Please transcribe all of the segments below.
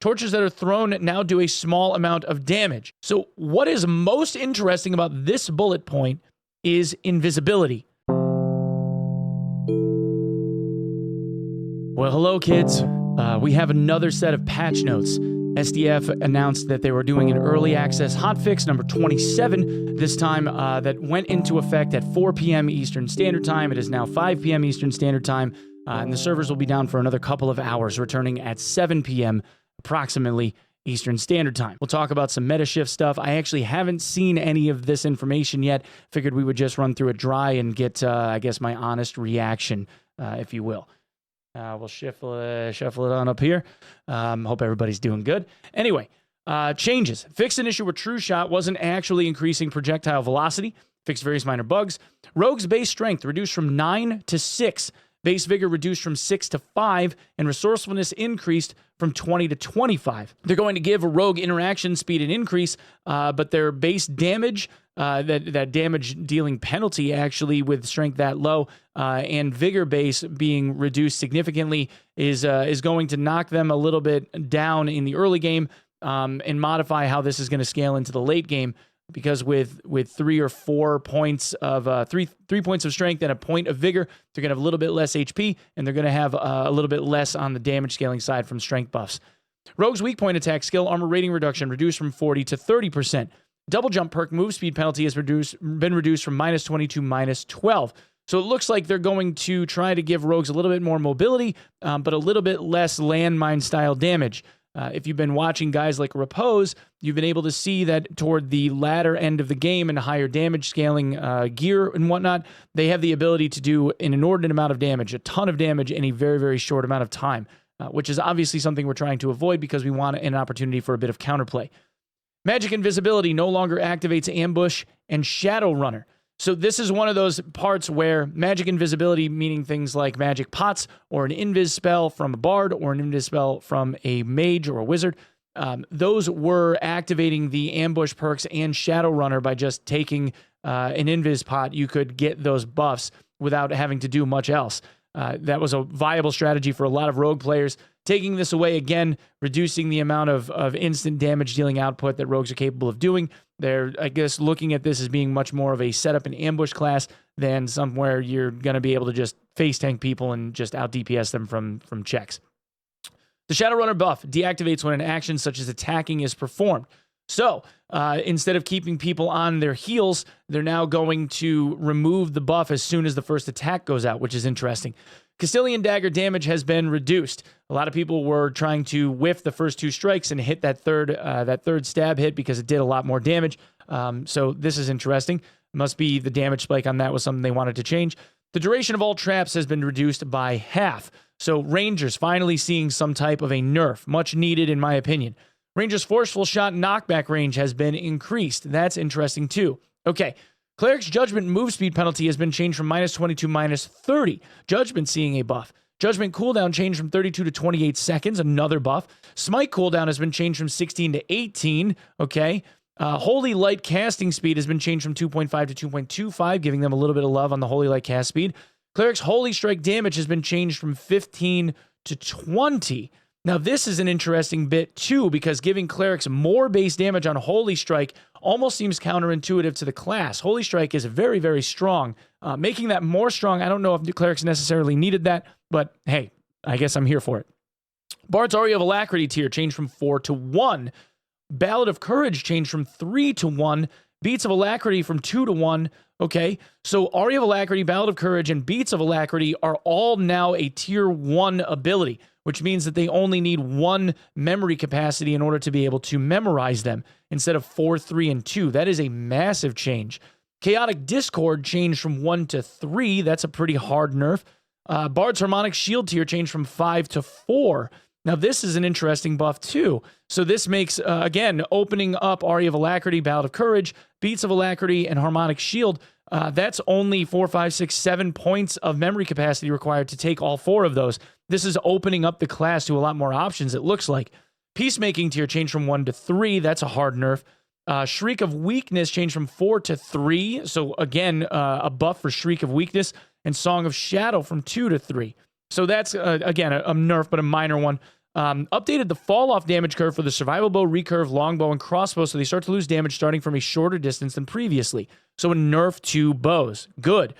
Torches that are thrown now do a small amount of damage. So what is most interesting about this bullet point is invisibility. Well, hello, kids. We have another set of patch notes. SDF announced that they were doing an early access hotfix number 27 this time that went into effect at 4 p.m. Eastern Standard Time. It is now 5 p.m. Eastern Standard Time, and the servers will be down for another couple of hours, returning at 7 p.m. approximately Eastern Standard Time. We'll talk about some meta shift stuff. I actually haven't seen any of this information yet. Figured we would just run through it dry and get, I guess, my honest reaction, if you will. We'll shuffle it on up here. Hope everybody's doing good. Anyway, changes. Fixed an issue where True Shot wasn't actually increasing projectile velocity. Fixed various minor bugs. Rogue's base strength reduced from 9 to 6. Base vigor reduced from 6 to 5. And resourcefulness increased from 20 to 25. They're going to give rogue interaction speed an increase, but their base damage, that damage dealing penalty actually with strength that low, and vigor base being reduced significantly is going to knock them a little bit down in the early game, and modify how this is going to scale into the late game. Because with 3 or 4 points of three points of strength and a point of vigor, they're going to have a little bit less HP, and they're going to have a little bit less on the damage scaling side from strength buffs. Rogue's weak point attack skill armor rating reduction reduced from 40 to 30%. Double jump perk move speed penalty has been reduced from -20 to -12. So it looks like they're going to try to give rogues a little bit more mobility, but a little bit less landmine style damage. If you've been watching guys like Repose, you've been able to see that toward the latter end of the game and higher damage scaling gear and whatnot, they have the ability to do an inordinate amount of damage, a ton of damage in a very, very short amount of time, which is obviously something we're trying to avoid because we want an opportunity for a bit of counterplay. Magic Invisibility no longer activates Ambush and Shadowrunner. So this is one of those parts where Magic Invisibility, meaning things like Magic Pots or an Invis spell from a Bard or an Invis spell from a Mage or a Wizard, those were activating the Ambush perks and Shadowrunner by just taking an Invis pot. You could get those buffs without having to do much else. That was a viable strategy for a lot of rogue players. Taking this away, again, reducing the amount of instant damage dealing output that rogues are capable of doing. They're, I guess, looking at this as being much more of a setup and ambush class than somewhere you're going to be able to just face tank people and just out DPS them from checks. The Shadowrunner buff deactivates when an action such as attacking is performed. So instead of keeping people on their heels, they're now going to remove the buff as soon as the first attack goes out, which is interesting. Castilian Dagger damage has been reduced. A lot of people were trying to whiff the first 2 strikes and hit that third stab hit because it did a lot more damage. So this is interesting. Must be the damage spike on that was something they wanted to change. The duration of all traps has been reduced by half. So Rangers finally seeing some type of a nerf, much needed in my opinion. Rangers' forceful shot knockback range has been increased. That's interesting too. Okay. Cleric's Judgment move speed penalty has been changed from -20 to -30. Judgment seeing a buff. Judgment cooldown changed from 32 to 28 seconds, another buff. Smite cooldown has been changed from 16 to 18, okay. Holy Light casting speed has been changed from 2.5 to 2.25, giving them a little bit of love on the Holy Light cast speed. Cleric's Holy Strike damage has been changed from 15 to 20. Now, this is an interesting bit, too, because giving Clerics more base damage on Holy Strike almost seems counterintuitive to the class. Holy Strike is very, very strong. Making that more strong, I don't know if the Clerics necessarily needed that, but hey, I guess I'm here for it. Bard's Aria of Alacrity tier changed from 4 to 1. Ballad of Courage changed from 3 to 1. Beats of Alacrity from 2 to 1. Okay, so Aria of Alacrity, Ballad of Courage, and Beats of Alacrity are all now a tier 1 ability, which means that they only need 1 memory capacity in order to be able to memorize them instead of 4, 3, and 2. That is a massive change. Chaotic Discord changed from 1 to 3. That's a pretty hard nerf. Bard's Harmonic Shield tier changed from 5 to 4. Now, this is an interesting buff, too. So this makes, again, opening up Aria of Alacrity, Ballad of Courage, Beats of Alacrity, and Harmonic Shield. That's only 4, 5, 6, 7 points of memory capacity required to take all 4 of those. This is opening up the class to a lot more options, it looks like. Peacemaking tier changed from 1 to 3. That's a hard nerf. Shriek of Weakness changed from 4 to 3. So, again, a buff for Shriek of Weakness. And Song of Shadow from 2 to 3. So that's, again, a nerf, but a minor one. Updated the fall-off damage curve for the survival bow, recurve, longbow, and crossbow, so they start to lose damage starting from a shorter distance than previously. So a nerf to bows. Good.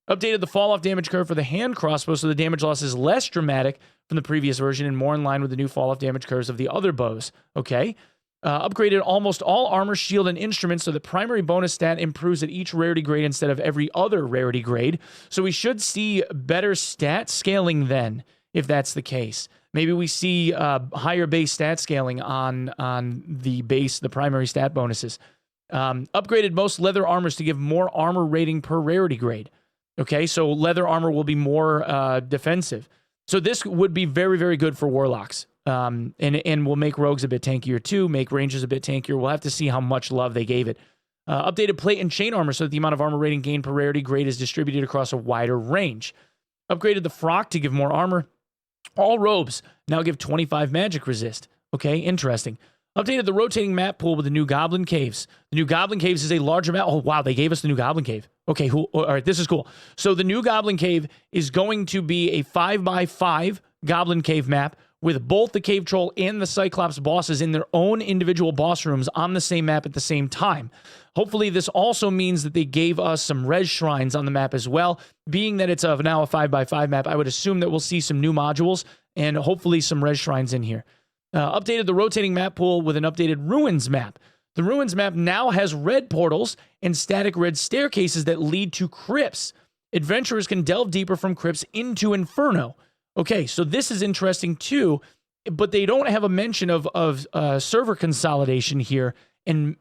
Updated the fall-off damage curve for the hand crossbow, so the damage loss is less dramatic from the previous version and more in line with the new fall-off damage curves of the other bows. Okay. Upgraded almost all armor, shield, and instruments, so the primary bonus stat improves at each rarity grade instead of every other rarity grade. So we should see better stat scaling then, if that's the case. Maybe we see higher base stat scaling on the primary stat bonuses. Upgraded most leather armors to give more armor rating per rarity grade. Okay, so leather armor will be more defensive. So this would be very, very good for warlocks. And will make rogues a bit tankier too, make rangers a bit tankier. We'll have to see how much love they gave it. Updated plate and chain armor so that the amount of armor rating gained per rarity grade is distributed across a wider range. Upgraded the frock to give more armor. All robes now give 25 magic resist. Okay, interesting. Updated the rotating map pool with the new Goblin Caves. The new Goblin Caves is a larger map. Oh, wow, they gave us the new Goblin Cave. Okay, all right, this is cool. So the new Goblin Cave is going to be a 5x5 Goblin Cave map with both the Cave Troll and the Cyclops bosses in their own individual boss rooms on the same map at the same time. Hopefully, this also means that they gave us some res shrines on the map as well. Being that it's now a 5x5 map, I would assume that we'll see some new modules and hopefully some res shrines in here. Updated the rotating map pool with an updated Ruins map. The Ruins map now has red portals and static red staircases that lead to crypts. Adventurers can delve deeper from crypts into Inferno. Okay, so this is interesting too, but they don't have a mention of server consolidation here and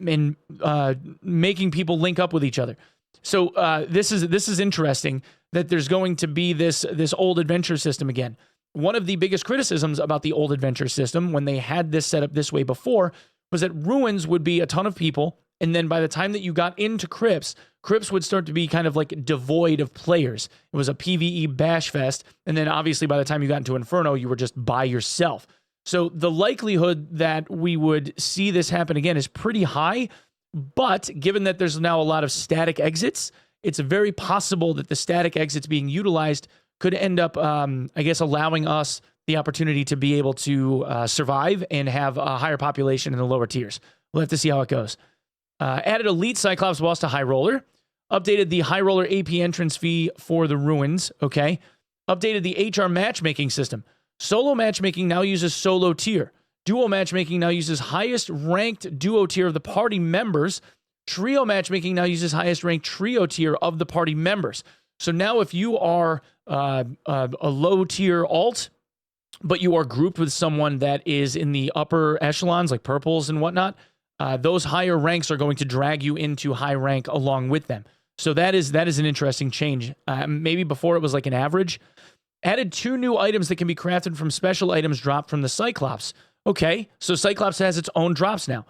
making people link up with each other. So this is interesting that there's going to be this old adventure system again. One of the biggest criticisms about the old adventure system when they had this set up this way before was that Ruins would be a ton of people, and then by the time that you got into crypts would start to be kind of like devoid of players. It was a PvE bash fest, and then obviously by the time you got into Inferno, you were just by yourself. So the likelihood that we would see this happen again is pretty high, but given that there's now a lot of static exits, it's very possible that the static exits being utilized could end up, I guess, allowing us the opportunity to be able to survive and have a higher population in the lower tiers. We'll have to see how it goes. Added Elite Cyclops boss to High Roller. Updated the High Roller AP entrance fee for the Ruins, okay? Updated the HR matchmaking system. Solo matchmaking now uses solo tier. Duo matchmaking now uses highest ranked duo tier of the party members. Trio matchmaking now uses highest ranked trio tier of the party members. So now if you are a low tier alt, but you are grouped with someone that is in the upper echelons, like purples and whatnot, those higher ranks are going to drag you into high rank along with them. So that is an interesting change. Maybe before it was like an average. Added 2 new items that can be crafted from special items dropped from the Cyclops. Okay, so Cyclops has its own drops now.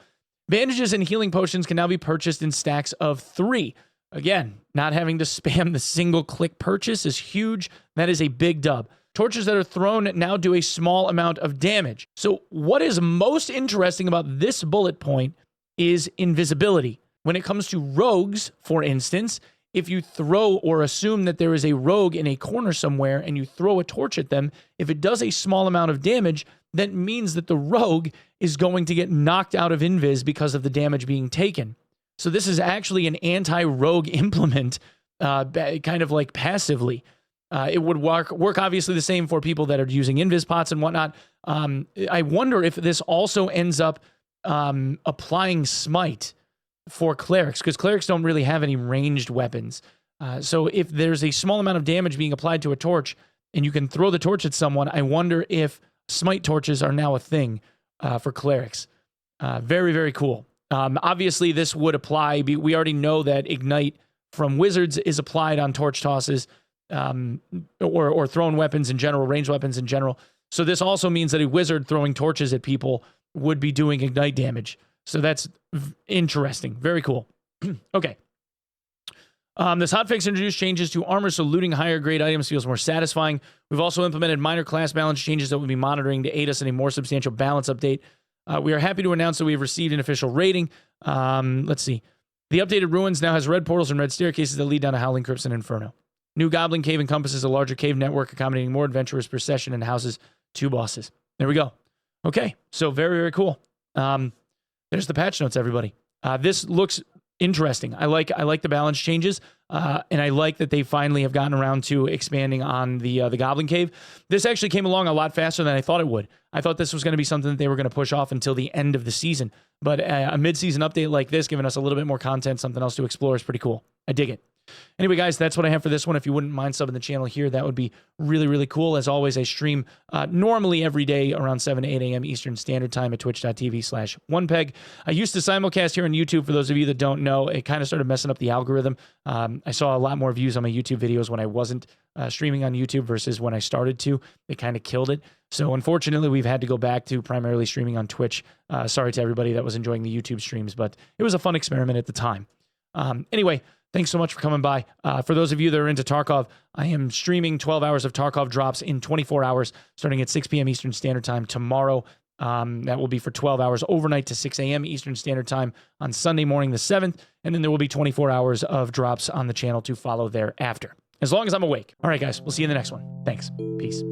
Bandages and healing potions can now be purchased in stacks of 3. Again, not having to spam the single-click purchase is huge. That is a big dub. Torches that are thrown now do a small amount of damage. So what is most interesting about this bullet point is invisibility. When it comes to rogues, for instance, if you throw or assume that there is a rogue in a corner somewhere and you throw a torch at them, if it does a small amount of damage, that means that the rogue is going to get knocked out of invis because of the damage being taken. So this is actually an anti-rogue implement, kind of like passively. It would work obviously the same for people that are using invis pots and whatnot. I wonder if this also ends up applying smite for clerics, because clerics don't really have any ranged weapons. So if there's a small amount of damage being applied to a torch and you can throw the torch at someone, I wonder if smite torches are now a thing for clerics. Very, very cool. Obviously, this would apply. We already know that Ignite from Wizards is applied on torch tosses or thrown weapons in general, ranged weapons in general. So this also means that a wizard throwing torches at people would be doing Ignite damage. So that's interesting. Very cool. Okay. This hotfix introduced changes to armor, so looting higher grade items feels more satisfying. We've also implemented minor class balance changes that we'll be monitoring to aid us in a more substantial balance update. We are happy to announce that we have received an official rating. Let's see. The updated Ruins now has red portals and red staircases that lead down to Howling Crypts and Inferno. New Goblin Cave encompasses a larger cave network accommodating more adventurers per session and houses 2 bosses. There we go. Okay, so very, very cool. There's the patch notes, everybody. This looks interesting. I like the balance changes, and I like that they finally have gotten around to expanding on the Goblin Cave. This actually came along a lot faster than I thought it would. I thought this was going to be something that they were going to push off until the end of the season, but a mid-season update like this, giving us a little bit more content, something else to explore, is pretty cool. I dig it. Anyway, guys, that's what I have for this one. If you wouldn't mind subbing the channel here, that would be really, really cool. As always, I stream normally every day around 7 to 8 a.m. Eastern Standard Time at twitch.tv/Onepeg. I used to simulcast here on YouTube. For those of you that don't know, it kind of started messing up the algorithm. I saw a lot more views on my YouTube videos when I wasn't streaming on YouTube versus when I started to. It kind of killed it. So unfortunately, we've had to go back to primarily streaming on Twitch. Sorry to everybody that was enjoying the YouTube streams, but it was a fun experiment at the time. Anyway, thanks so much for coming by. For those of you that are into Tarkov, I am streaming 12 hours of Tarkov drops in 24 hours, starting at 6 p.m. Eastern Standard Time tomorrow. That will be for 12 hours overnight to 6 a.m. Eastern Standard Time on Sunday morning the 7th, and then there will be 24 hours of drops on the channel to follow thereafter, as long as I'm awake. All right, guys, we'll see you in the next one. Thanks. Peace.